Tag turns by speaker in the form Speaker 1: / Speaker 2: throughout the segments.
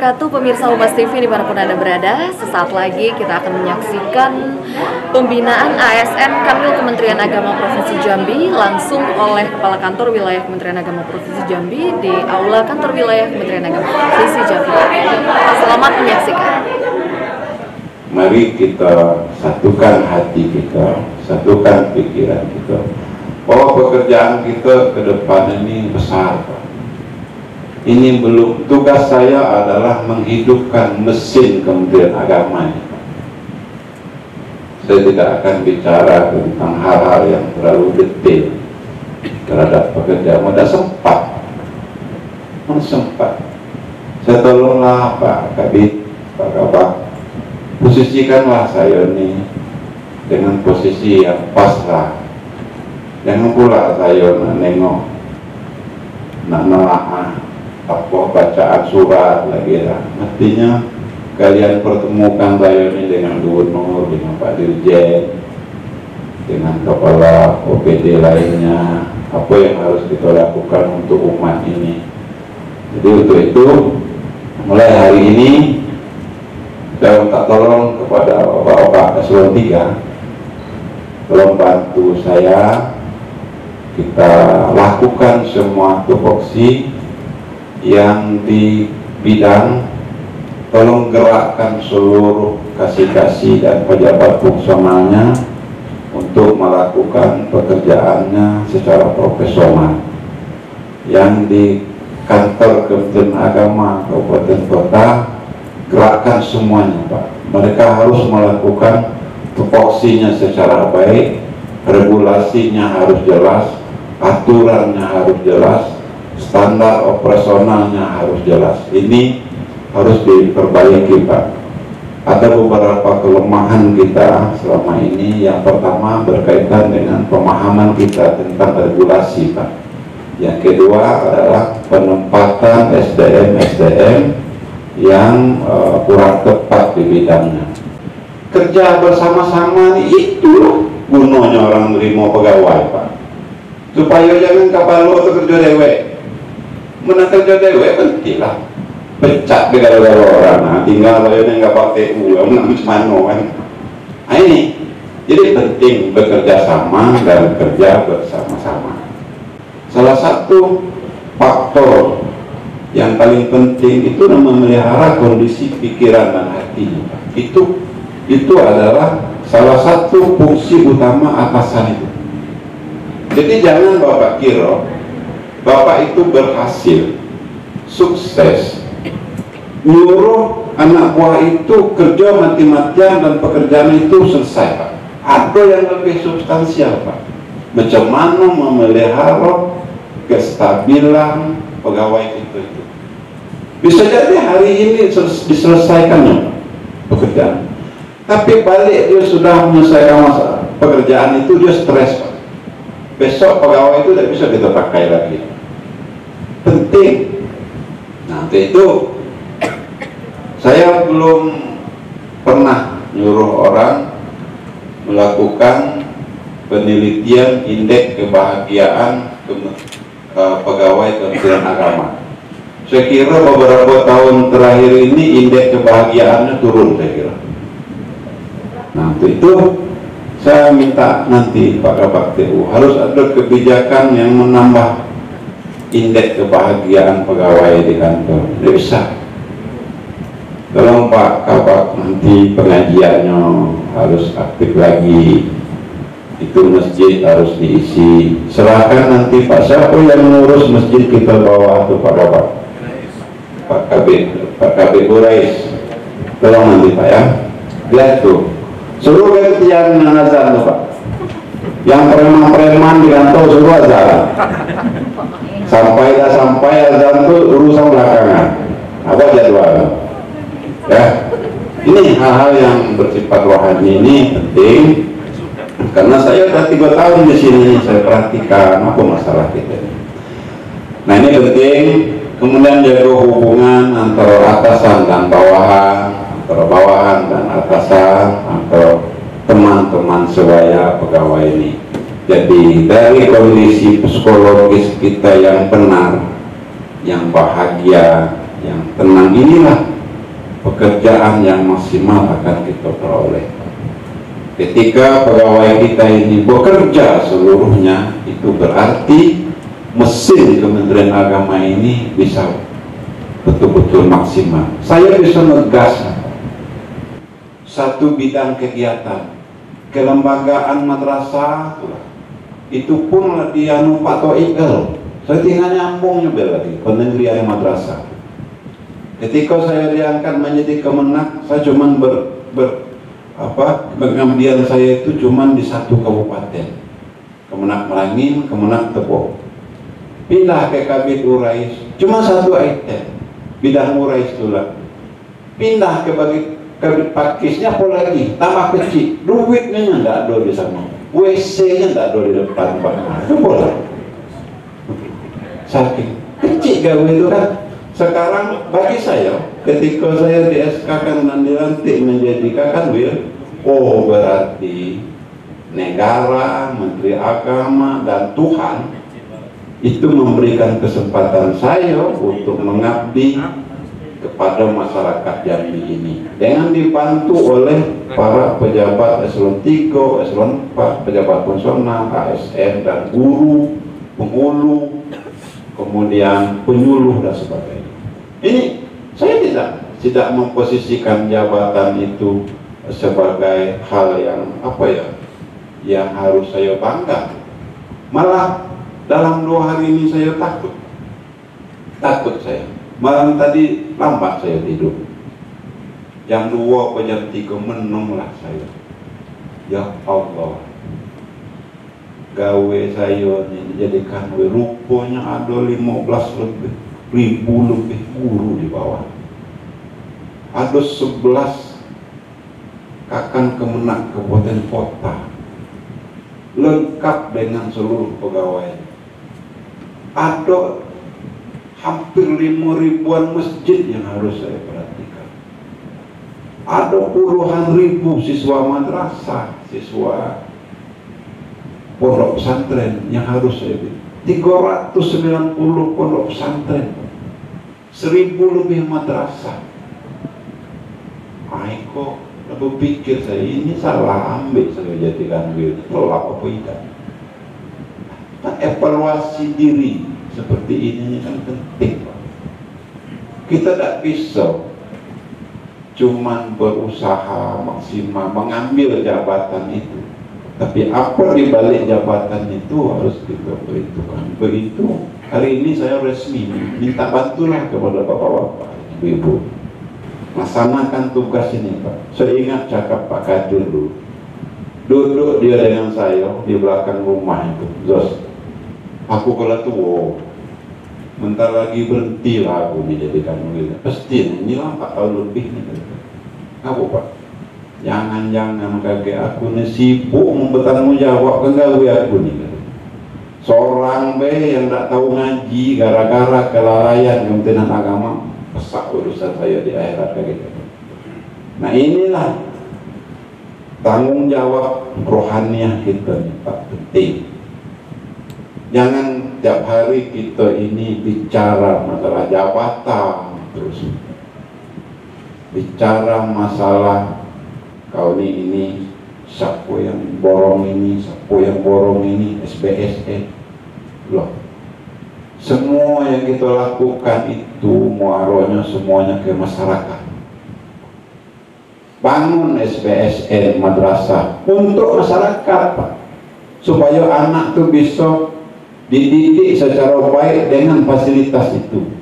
Speaker 1: wabarakatuh, pemirsa Umas TV dimanapun Anda berada. Sesaat lagi kita akan menyaksikan pembinaan ASN Kanwil Kementerian Agama Provinsi Jambi langsung oleh Kepala Kantor Wilayah Kementerian Agama Provinsi Jambi di Aula Kantor Wilayah Kementerian Agama Provinsi Jambi. Selamat menyaksikan.
Speaker 2: Mari kita satukan hati kita, satukan pikiran kita, bahwa pekerjaan kita ke depan ini besar, Pak. Ini belum, tugas saya adalah menghidupkan mesin Kementerian Agama ini. Saya tidak akan bicara tentang hal-hal yang terlalu detail terhadap pekerjaan. Tidak sempat, mana sempat. Saya tolonglah Pak Kabid, Pak Kabak, posisikanlah saya ini dengan posisi yang pasrah. Jangan pula saya nengok, nak nelaah apa bacaan surat lagi lah. Mestinya kalian pertemukan saya ini dengan gubernur, dengan Pak Dirjen, dengan kepala OPD lainnya, apa yang harus kita lakukan untuk umat ini. Jadi untuk itu mulai hari ini saya minta tolong kepada Bapak Eselon 3, tolong bantu saya, kita lakukan semua tupoksi yang di bidang, tolong gerakkan seluruh kasih-kasih dan pejabat fungsionalnya untuk melakukan pekerjaannya secara profesional. Yang di kantor Kementerian Agama Kabupaten Kota, gerakkan semuanya Pak. Mereka harus melakukan tupoksinya secara baik, regulasinya harus jelas, aturannya harus jelas, standar operasionalnya harus jelas. Ini harus diperbaiki Pak. Ada beberapa kelemahan kita selama ini. Yang pertama berkaitan dengan pemahaman kita tentang regulasi Pak. Yang kedua adalah penempatan SDM yang kurang tepat di bidangnya. Kerja bersama-sama itu gunanya orang nerima pegawai Pak, supaya jangan kapal atau kerja dewek. Menang kerja dewek penting lah, pecah gara-gara orang. Nah, tinggal saya nggak pakai uang, macam mana kan? Nah, ini jadi penting bekerja sama dan kerja bersama-sama. Salah satu faktor yang paling penting itu memelihara kondisi pikiran dan hatinya. Itu adalah salah satu fungsi utama atasan itu. Jadi jangan Bapak kira Bapak itu berhasil, sukses, nyuruh anak buah itu kerja mati-matian dan pekerjaan itu selesai Pak. Ada yang lebih substansial Pak. Macam mana memelihara kestabilan pegawai itu. Bisa jadi hari ini diselesaikan pekerjaan, tapi balik dia sudah menyelesaikan masa pekerjaan itu, dia stres Pak. Besok pegawai itu tidak bisa kita pakai lagi. Penting. Nanti itu saya belum pernah nyuruh orang melakukan penelitian indeks kebahagiaan pegawai Kementerian Agama. Saya kira beberapa tahun terakhir ini indeks kebahagiaannya turun, saya kira. Nah itu saya minta nanti Pak Kabak TU harus ada kebijakan yang menambah indeks kebahagiaan pegawai di kantor. Tidak bisa. Tolong Pak Kabak nanti pengajiannya harus aktif lagi. Itu masjid harus diisi. Serahkan nanti Pak, siapa yang mengurus masjid kita bawah itu Pak Kabak, Pak Kabit Burais. Tolong nanti Pak ya. Lihat tuh, suruh gantian azan tuh Pak. Yang preman-preman di kantor suruh azan. Sampai azan tuh urusan belakangan. Apa jadwal? Ya, ini hal-hal yang bersifat rohani ini penting. Karena saya sudah 3 tahun di sini, saya perhatikan apa masalah kita. Nah ini penting. Kemudian jaga hubungan antara atasan dan bawahan, antara bawahan dan atasan, antara teman-teman sebaya pegawai ini. Jadi dari kondisi psikologis kita yang benar, yang bahagia, yang tenang, inilah pekerjaan yang maksimal akan kita peroleh. Ketika pegawai kita ini bekerja seluruhnya, itu berarti mesin Kementerian Agama ini bisa betul-betul maksimal. Saya bisa menegaskan satu bidang kegiatan kelembagaan madrasah itu pun dianu Pak Toikel. Saya tinggal nyambungnya lagi penegrian madrasah. Ketika saya diangkat menjadi Kemenak, saya cuman pengabdian saya itu cuman di satu kabupaten, Kemenak Merangin, Kemenak Tepok. Pindah ke Kabid Urais, cuma satu item, bidang Urais itulah. Pindah ke Kabid Pakisnya pula lagi, tambah kecil, duitnya nggak ada di sana, WC-nya nggak ada di depan Pak. Itu boleh. Saking kecil gawe itu kan. Sekarang bagi saya, ketika saya di SK-kan dan dilantik menjadi Kakanwil, oh berarti negara, Menteri Agama, dan Tuhan itu memberikan kesempatan saya untuk mengabdi kepada masyarakat Jambi ini dengan dibantu oleh para pejabat eselon 3, eselon 4, pejabat fungsional, ASN, dan guru, penghulu, kemudian penyuluh dan sebagainya. Ini saya tidak memposisikan jabatan itu sebagai hal yang yang harus saya bangga. Malah dalam 2 hari ini saya takut saya. Malam tadi lambat saya tidur, jam 2 atau jam 3 menunglah saya. Ya Allah, gawe saya ini dijadikan rupanya ada 15.000 lebih guru di bawah. Ada 11 Kakan Kemenak Kabupaten Kota, lengkap dengan seluruh pegawai. Ada hampir 5.000-an masjid yang harus saya perhatikan. Ada puluhan ribu siswa madrasah, siswa pondok pesantren yang harus saya 390 pondok pesantren, 1.000 lebih madrasah. Aiko lalu pikir saya, ini salah ambil saya jadikan wil, tolak apa tidak? Nah, evaluasi diri seperti ini kan penting, Pak. Kita tidak bisa cuman berusaha maksimal mengambil jabatan itu, tapi apa di balik jabatan itu harus kita perhitungkan. Begitu hari ini saya resmi minta bantulah kepada bapak-bapak, ibu-ibu, laksanakan tugas ini, Pak. Saya ingat cakap Pak Kadir dulu, duduk dia dengan saya di belakang rumah itu, Jos, aku kalau tua, bentar lagi berhenti lah aku dijadikan murid. Pasti ini lah 4 tahun lebih nih. Aku Pak, jangan kakek aku nih sibuk bertanggung jawab ke gawe aku nih. Seorang yang tak tahu ngaji gara-gara kelalaian Kementerian Agama, pesak urusan saya di akhirat kayak gitu. Nah inilah tanggung jawab rohaniah kita nih, Pak, penting. Jangan tiap hari kita ini bicara masalah jabatan terus, bicara masalah kau ini siapa yang borong ini, siapa yang borong ini, SBSN loh. Semua yang kita lakukan itu muaronya semuanya ke masyarakat. Bangun SBSN madrasah untuk masyarakat, Pak, supaya anak tuh bisa dididik secara baik dengan fasilitas itu.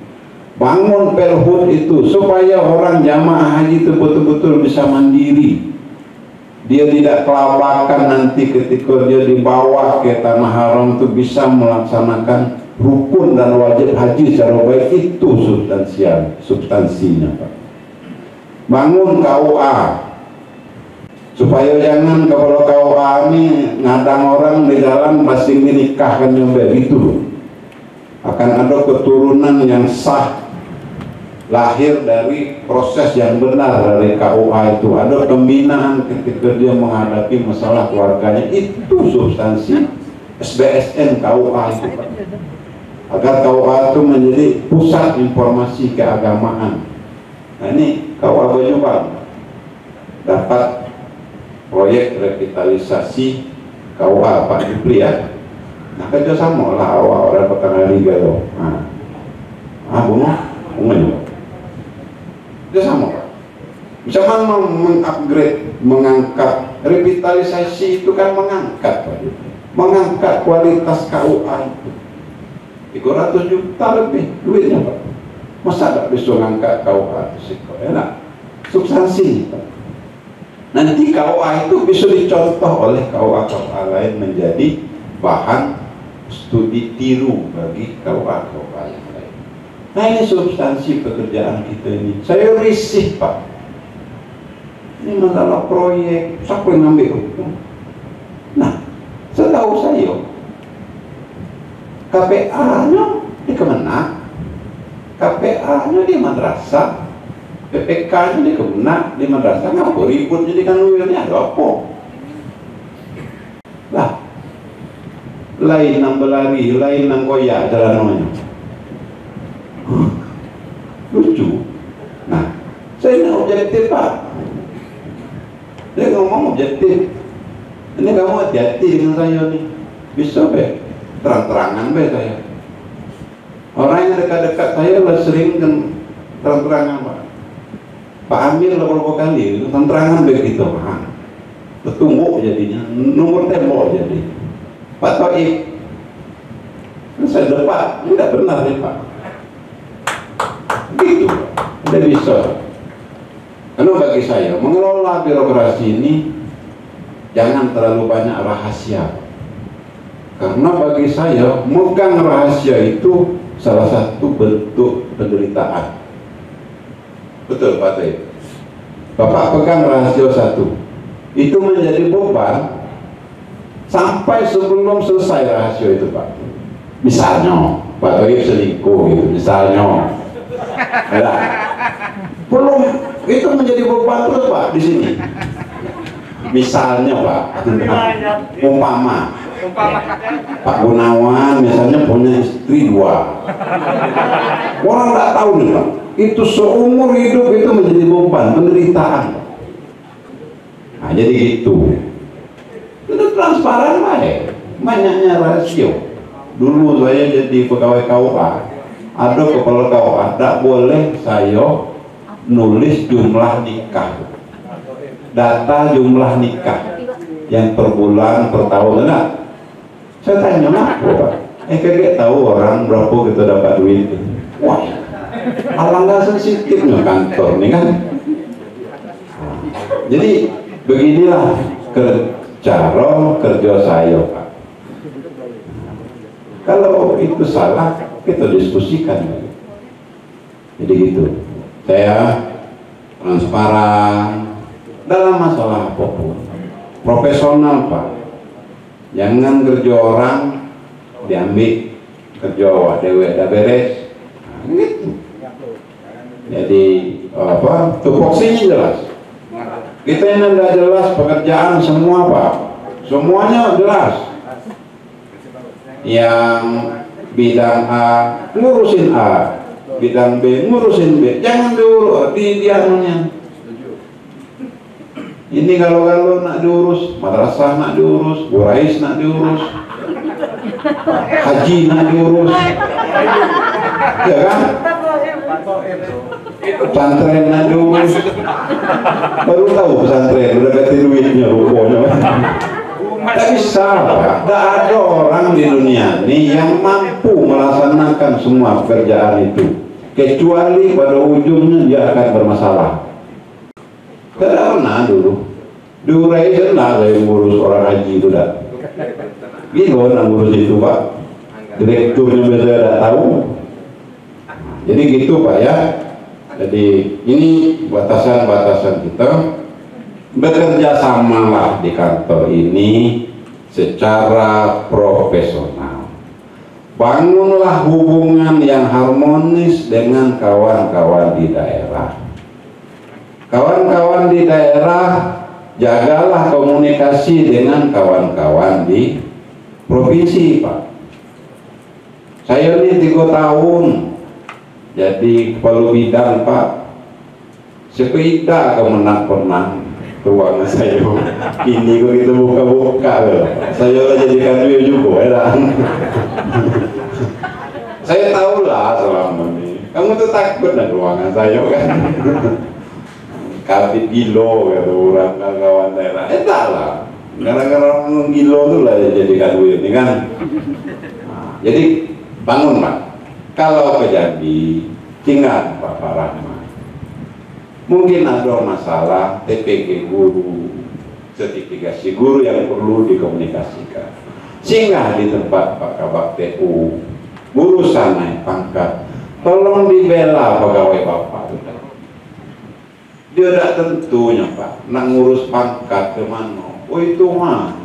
Speaker 2: Bangun pelhut itu supaya orang jamaah haji itu betul-betul bisa mandiri. Dia tidak kelabakan nanti ketika dia dibawa ke tanah haram itu bisa melaksanakan rukun dan wajib haji secara baik. Itu substansinya, Pak. Bangun KUA supaya jangan kalau KUA ini ngadang orang di jalan pasti menikahkan nyombe gitu. Akan ada keturunan yang sah lahir dari proses yang benar dari KUA itu. Ada pembinaan ketika dia menghadapi masalah keluarganya. Itu substansi SBSN KUA itu, Pak. Agar KUA itu menjadi pusat informasi keagamaan. Nah ini KUA Banyuwangi dapat proyek revitalisasi KUA Pak Jupri ya. Nah kerjasama lah awal orang petang liga loh. Bunga kerjasama Pak. Bisa mengupgrade, mengangkat revitalisasi itu kan mengangkat Pak Jupri, mengangkat kualitas KUA itu. 300 juta lebih duitnya Pak. Masa tak bisa mengangkat KUA itu enak substansi Pak. Nanti KUA itu bisa dicontoh oleh KUA lain menjadi bahan studi tiru bagi KUA yang lain. Nah ini substansi pekerjaan kita ini. Saya risih Pak. Ini masalah proyek, siapa yang ngambil hukum? Nah, setahu saya KPA-nya di Kemenak, KPA-nya di madrasah, PPK-nya di Kemenak, di madrasah. Ngapa ribut jadi kanwilnya? Ada apa? Lah, lain nang berlari, lain nang goyak jalanannya. Lucu. Nah, saya ini objektif Pak. Dia ngomong objektif. Ini kamu hati-hati dengan saya nih. Bisa be, terang-terangan be saya. Orang yang dekat-dekat saya lah sering kan terang-terangan Pak. Pak Amir beberapa kali terang-terangan begitu. Bertumbuk jadinya, nomor tembok jadi. Pak Taib, saya depan, tidak benar nih Pak. Gitu, tidak bisa. Karena bagi saya mengelola birokrasi ini jangan terlalu banyak rahasia. Karena bagi saya megang rahasia itu salah satu bentuk penderitaan. Betul Pak Taib. Bapak pegang rahasia satu, itu menjadi beban sampai sebelum selesai rahasia itu Pak. Misalnya Pak Taib selingkuh gitu, misalnya. Belum, itu menjadi beban terus Pak di sini. Misalnya Pak, umpama Pak Gunawan misalnya punya istri 2. Orang nggak tahu nih Pak, itu seumur hidup itu menjadi beban, penderitaan. Nah jadi gitu. Itu transparan Pak ya, banyaknya rasio. Dulu saya jadi pegawai KUA, ada kepala KUA, tidak boleh saya nulis jumlah nikah, data jumlah nikah yang per bulan, per tahun. Enggak. Saya tanya kenapa Pak? Kayak tahu orang berapa kita dapat duit. Wah, alangkah sensitifnya kantor nih kan. Jadi beginilah cara kerja saya Pak. Kalau itu salah kita diskusikan. Jadi gitu. Saya transparan dalam masalah apapun, profesional Pak. Jangan kerja orang diambil kerja dewe dah beres. Nah, gitu. Jadi apa? Tupoksinya jelas. Kita ini udah jelas pekerjaan semua Pak. Semuanya jelas. Yang bidang A ngurusin A, bidang B ngurusin B, jangan diurus di dianunya. Ini kalau nak diurus, madrasah nak diurus, Burais nak diurus, haji nak diurus, ya kan? Pesantren nak diurus. Baru tahu pesantren udah ganti duitnya rupanya. Tidak bisa, tidak ada orang di dunia ini yang mampu melaksanakan semua pekerjaan itu, kecuali pada ujungnya dia akan bermasalah. Tidak pernah dulu diurai senang saya ngurus orang haji itu dah. Gitu orang ngurus itu Pak, direkturnya biasa tidak tahu. Jadi gitu Pak ya. Jadi ini batasan-batasan kita. Bekerja samalah di kantor ini secara profesional. Bangunlah hubungan yang harmonis dengan kawan-kawan di daerah. Kawan-kawan di daerah, jagalah komunikasi dengan kawan-kawan di provinsi Pak. Saya ini 3 tahun jadi kepala bidang Pak. sepeda kau menang ruangan saya ini kok kita buka-buka saya lah jadikan duit juga ya. Saya tahu lah selama ini kamu tuh takut dengan ruangan saya kan. Kabit gilo kata orang kawan saya lah, tak lah gara-gara orang gilo tuh lah jadikan duit ini kan. Jadi bangun Pak, kalau ke Jambi tinggal Pak Rahmat, mungkin ada masalah TPG guru, sertifikasi guru yang perlu dikomunikasikan, singgah di tempat Pak Kabak TU, urusan naik pangkat, tolong dibela pegawai Bapak. Dia tidak tentunya Pak, nak ngurus pangkat ke mana? Oh itu mah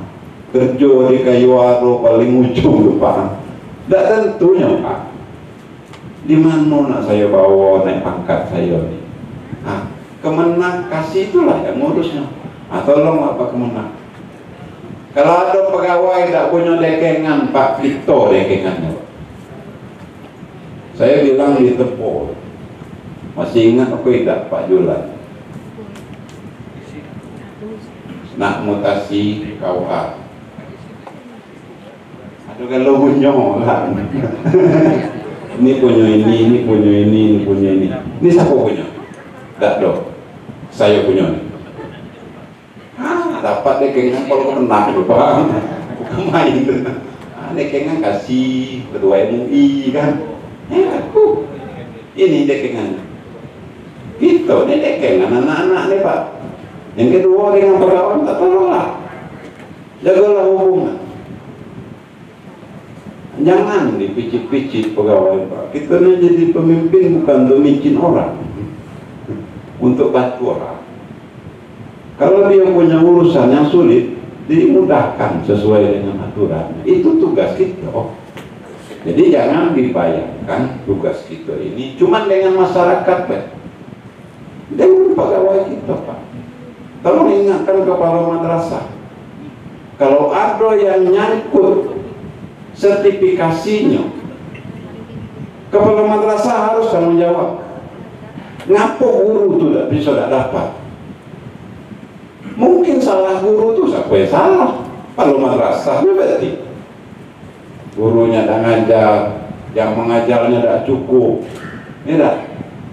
Speaker 2: kerja di Kayuaro paling ujung tuh Pak. Tidak tentunya Pak. Di mana nak saya bawa naik pangkat saya ini? Kemenang kasih itulah yang ngurusnya. Tolong apa kemenang. Kalau ada pegawai tidak punya dekengan Pak, itu dekengannya Pak. Saya bilang di Tepo, masih ingat aku tidak Pak Julan? Nak mutasi KUH. Aduh kalau punya lah. Ini punya ini punya ini punya ini. Ini siapa punya? Tak dong. Saya punya. Dapat dekengan kalau menang itu Pak. Bukan main. Dekengan kasih ketua MUI kan. Aku. Ini dekengan. Gitu, ini dekengan anak-anak nih Pak. Yang kedua dengan pegawai tak tolonglah, jagalah hubungan, jangan dipicit-picit pegawai Pak. Kita ini jadi pemimpin bukan untuk micin orang, untuk bantu orang. Kalau dia punya urusan yang sulit, dimudahkan sesuai dengan aturan. Itu tugas kita. Jadi jangan dibayangkan tugas kita ini cuma dengan masyarakat Pak, dengan pegawai kita Pak. Tolong ingatkan kepala madrasah, kalau ada yang nyangkut sertifikasinya, kepala madrasah harus tanggung jawab. Ngapa guru itu tidak bisa dapat? Mungkin salah guru itu siapa yang salah? Kalau madrasah berarti gurunya tidak ngajar, yang mengajarnya tidak cukup, tidak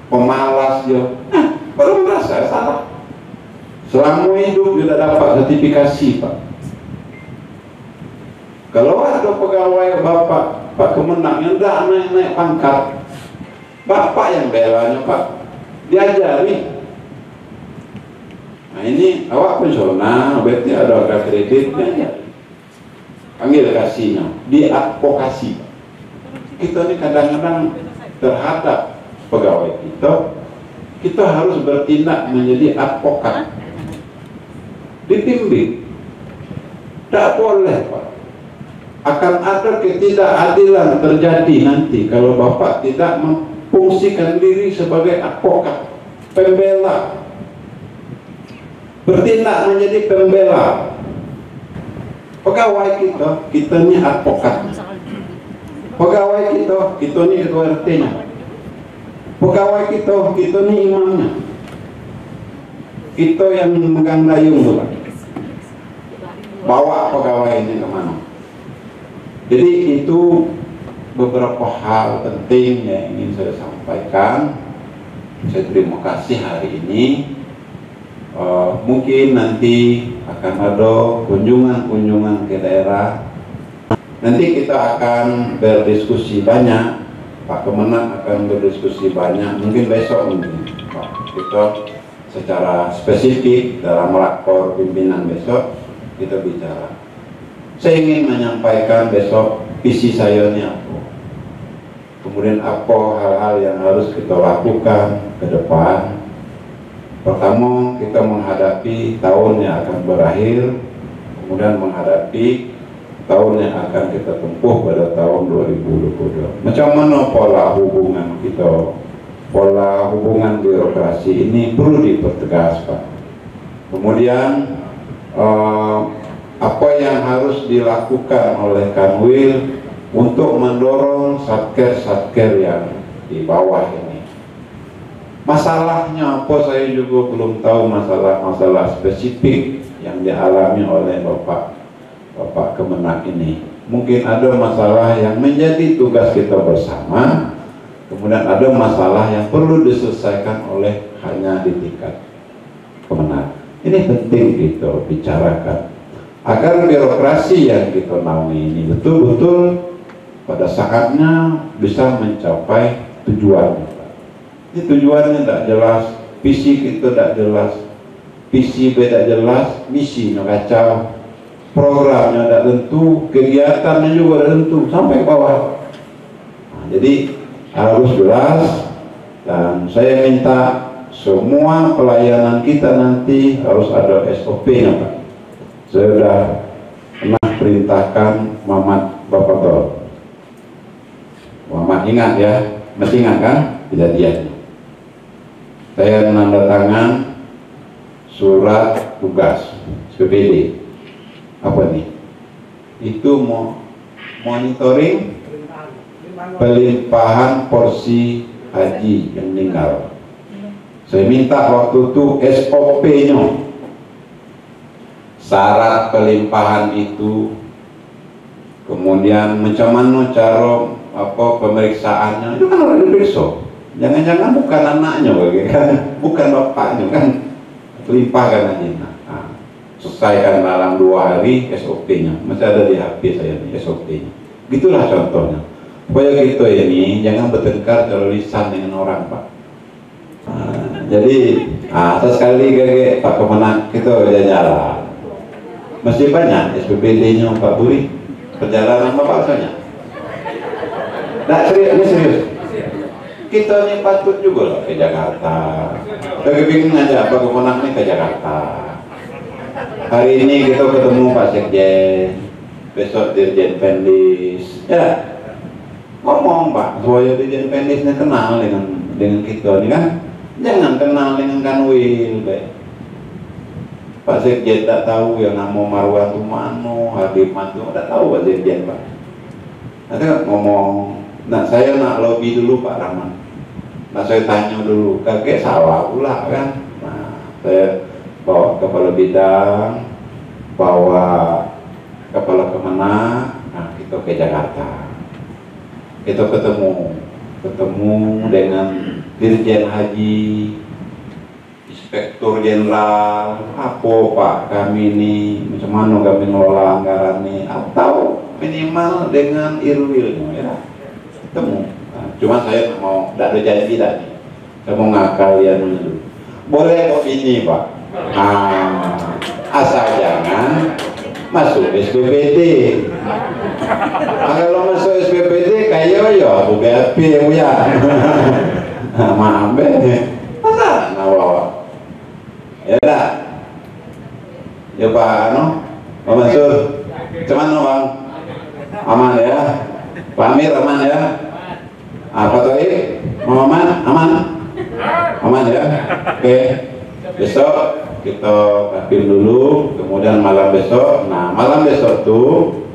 Speaker 2: pemalas dia. Kalau madrasah salah. Selama hidup tidak dapat sertifikasi Pak. Kalau ada pegawai Bapak, Pak Kemenang yang tidak naik pangkat, Bapak yang belanya Pak, diajari. Nah ini awak pensiunan, berarti ada kredit, diajari. Panggil kasihnya, diadvokasi. Kita ini kadang-kadang terhadap pegawai kita harus bertindak menjadi advokat. Dibimbing, tidak boleh Pak. Akan ada ketidakadilan terjadi nanti kalau Bapak tidak memfungsikan diri sebagai advokat, pembela, bertindak menjadi pembela. Pegawai kita ini advokat. Pegawai kita ini ketua RT-nya. Pegawai kita ini imamnya. Kita yang memegang dayung tuh Pak. Bawa pegawai ini kemana. Jadi itu beberapa hal penting yang ingin saya sampaikan. Saya terima kasih hari ini. Mungkin nanti akan ada kunjungan-kunjungan ke daerah. Nanti kita akan berdiskusi banyak. Pak Kemenang akan berdiskusi banyak. Mungkin besok Pak kita secara spesifik dalam rakor pimpinan besok kita bicara. Saya ingin menyampaikan besok visi saya ini apa, kemudian apa hal-hal yang harus kita lakukan ke depan. Pertama, kita menghadapi tahun yang akan berakhir, kemudian menghadapi tahun yang akan kita tempuh pada tahun 2022. Macam mana pola hubungan kita, pola hubungan birokrasi ini perlu dipertegas Pak. Kemudian apa yang harus dilakukan oleh Kanwil untuk mendorong satker-satker yang di bawah ini. Masalahnya apa saya juga belum tahu, masalah-masalah spesifik yang dialami oleh Bapak Kemenak ini. Mungkin ada masalah yang menjadi tugas kita bersama, kemudian ada masalah yang perlu diselesaikan oleh hanya di tingkat Kemenak. Ini penting kita bicarakan agar birokrasi yang kita naungi ini betul-betul pada saatnya bisa mencapai tujuan. Ini tujuannya tidak jelas, visi kita tidak jelas, visi beda jelas, misi kacau, programnya tidak tentu, kegiatannya juga tidak tentu sampai bawah. Nah, jadi harus jelas, dan saya minta semua pelayanan kita nanti harus ada SOP-nya, Pak. Saya sudah pernah perintahkan Mamat Bapak Tol. Mamat ingat ya, masih ingat kan kejadiannya? Saya menandatangan surat tugas PPD. Apa nih? Itu mau monitoring pelimpahan porsi haji yang meninggal. Saya minta waktu itu SOP-nya, syarat pelimpahan itu, kemudian macam mana cara pemeriksaannya. Itu kan harus diperiksa. Jangan-jangan bukan anaknya, kan? Bukan bapaknya, kan? Limpahkan aja. Nah, selesaikan dalam 2 hari SOP-nya. Masih ada di HP saya nih SOP-nya. Gitulah contohnya. Supaya kita ini jangan bertengkar lisan dengan orang, Pak. Nah, jadi, sekali gage Pak Kemenak kita udah jalan. Masih banyak SPPD-nya Pak Buri. Perjalanan Bapak soalnya. Nah, serius, ini serius. Kita ini patut juga loh ke Jakarta. Kita ingin ngajak Pak Kemenak nih ke Jakarta. Hari ini kita ketemu Pak Sekjen, besok Dirjen Pendis. Ya, ngomong Pak, supaya Dirjen Pendis ini kenal dengan kita nih kan. Jangan kenal dengan Kanwil, Pak Sekjen tak tahu yang nama Marwan Tumano, Hadiman itu tak tahu Pak Sekjen, Pak. Nanti ngomong. Nah, saya nak lobby dulu Pak Rahman. Nah, saya tanya dulu, kakek salah pula kan. Nah, saya bawa kepala bidang, bawa kepala Kemenak, nah kita ke Jakarta. Kita ketemu dengan Dirjen Haji, Inspektur Jenderal, apa Pak kami ini, macam mana kami ngelola anggaran ini, atau minimal dengan Irwilnya ya. Ketemu. Nah, cuma saya mau, tidak ada janji dah nih. Saya mau ngakal ya dulu. Boleh kok ini Pak. Asal jangan masuk SPPD. Kalau masuk SPPD kayak ya BAP ya. Maaf masa nawa. Ya dah. Ya Pak Pak Mansur. Cuman Bang. Aman ya. Pak Amir aman ya? Pak Toib? Aman? Aman ya? Oke. Besok kita kapil dulu, kemudian malam besok. Nah, malam besok tuh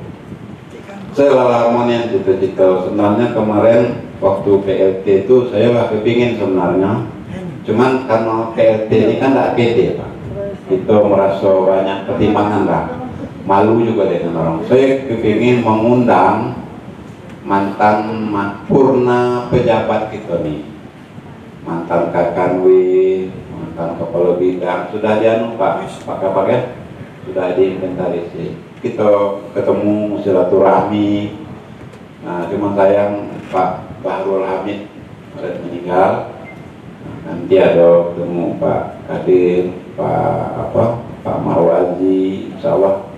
Speaker 2: saya lalamon cita-cita. Sebenarnya kemarin waktu PLT itu saya lah kepingin sebenarnya. Cuman karena PLT ini kan tidak pede Pak. Kita merasa banyak pertimbangan lah. Malu juga dengan orang. Saya kepingin mengundang mantan purna pejabat kita nih, mantan Kakanwi, mantan kepala bidang, sudah dianu Pak Kapak ya, sudah diinventarisir. Kita ketemu silaturahmi. Nah, cuma sayang Pak Bahrul Hamid meninggal. Nah, nanti ada ketemu Pak Kadir, Pak Marwazi, insya Allah.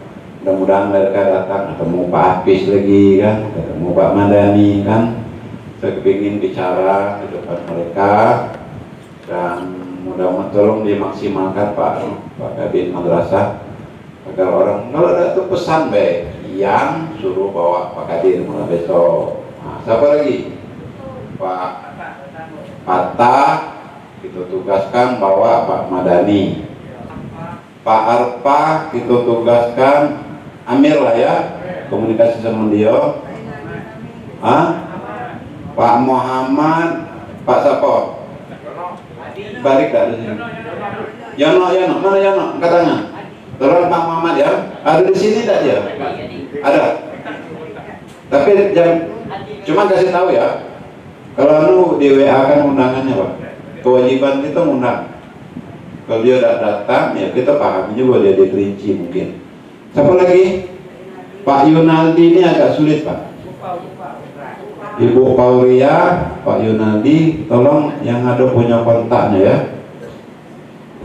Speaker 2: Mudah-mudahan mereka datang, ketemu Pak Hafiz lagi kan, ketemu Pak Madani kan. Saya kepingin bicara di depan mereka, dan mudah-mudahan tolong dimaksimalkan Pak Kabin Madrasah agar orang, kalau ada itu pesan baik yang suruh bawa Pak Kadir mulai besok. Nah, siapa lagi? Pak Patah kita tugaskan bawa Pak Madani. Pak Arpa kita tugaskan Amir lah ya, komunikasi sama dia. Pak Muhammad, Pak Sapo, balik tak di sini. Yono, mana Yono? Angkat tangan. Tolong Pak Muhammad ya. Ada di sini tak dia? Ada. Tapi cuma kasih tahu ya. Kalau anu di WA kan undangannya Pak. Kewajiban kita undang. Kalau dia tidak datang, ya kita paham juga dia diperinci mungkin. Siapa lagi? Pak Yunaldi ini agak sulit Pak. Ibu Paulia, Pak Yunaldi, tolong yang ada punya kontaknya ya.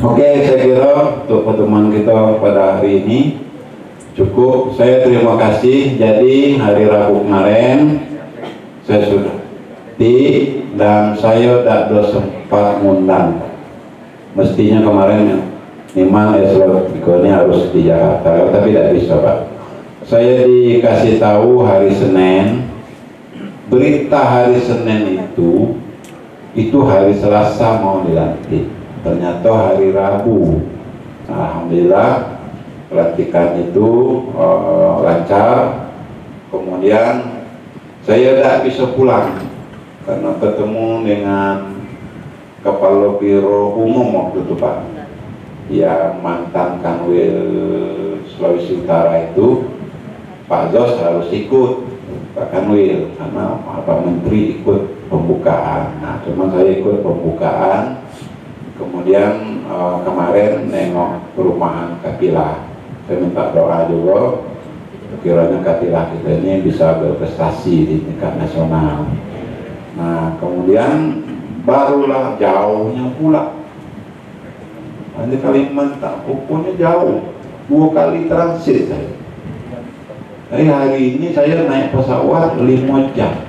Speaker 2: Oke, saya kira untuk pertemuan kita pada hari ini cukup. Saya terima kasih. Jadi hari Rabu kemarin saya sudah dan saya tidak sempat ngundang. Mestinya kemarin memang eselon ini harus di Jakarta, tapi tidak bisa Pak. Saya dikasih tahu hari Senin, berita hari Senin itu hari Selasa mau dilantik. Ternyata hari Rabu. Alhamdulillah pelantikan itu lancar. Kemudian saya tidak bisa pulang karena ketemu dengan Kepala Biro Umum waktu itu Pak, yang mantan Kanwil Sulawesi Utara itu, Pak Zos harus ikut Pak Kanwil karena Pak Menteri ikut pembukaan. Nah, cuma saya ikut pembukaan. Kemudian kemarin nengok perumahan Katilah. Saya minta doa juga, kiranya Katilah kita ini bisa berprestasi di tingkat nasional. Nah, kemudian barulah jauhnya pula. Nanti Kalimantan, pokoknya jauh. 2 kali transit saya. Jadi hari ini saya naik pesawat 5 jam.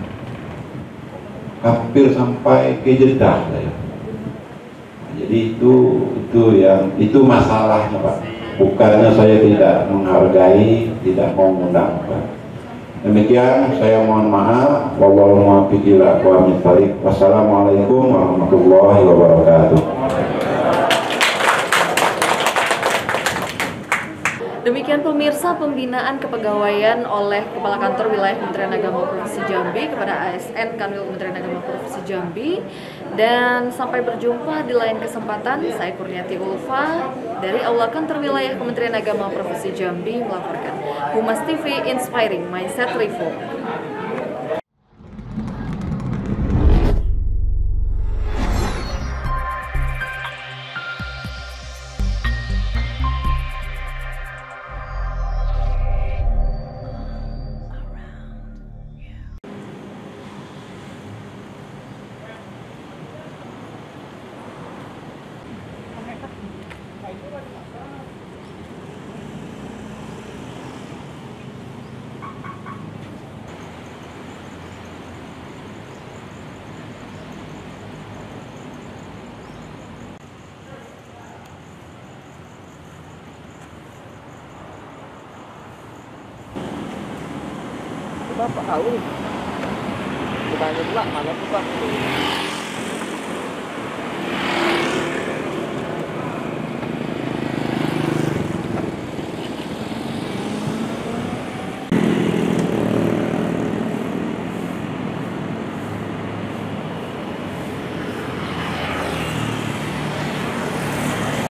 Speaker 2: Hampir sampai ke Jeddah saya. Nah, jadi itu masalahnya Pak. Bukannya saya tidak menghargai, tidak mau mengundang Pak. Demikian, saya mohon maaf. Wallahu muwaffiq ila aqwamit thoriq. Wassalamualaikum warahmatullahi wabarakatuh.
Speaker 1: Demikian pemirsa pembinaan kepegawaian oleh Kepala Kantor Wilayah Kementerian Agama Provinsi Jambi kepada ASN Kanwil Kementerian Agama Provinsi Jambi. Dan sampai berjumpa di lain kesempatan. Saya Kurniati Ulfa dari Aula Kantor Wilayah Kementerian Agama Provinsi Jambi melaporkan. Humas TV Inspiring Mindset Reform.
Speaker 3: Bapak tahu. Ditanya pula mana tuh Pak?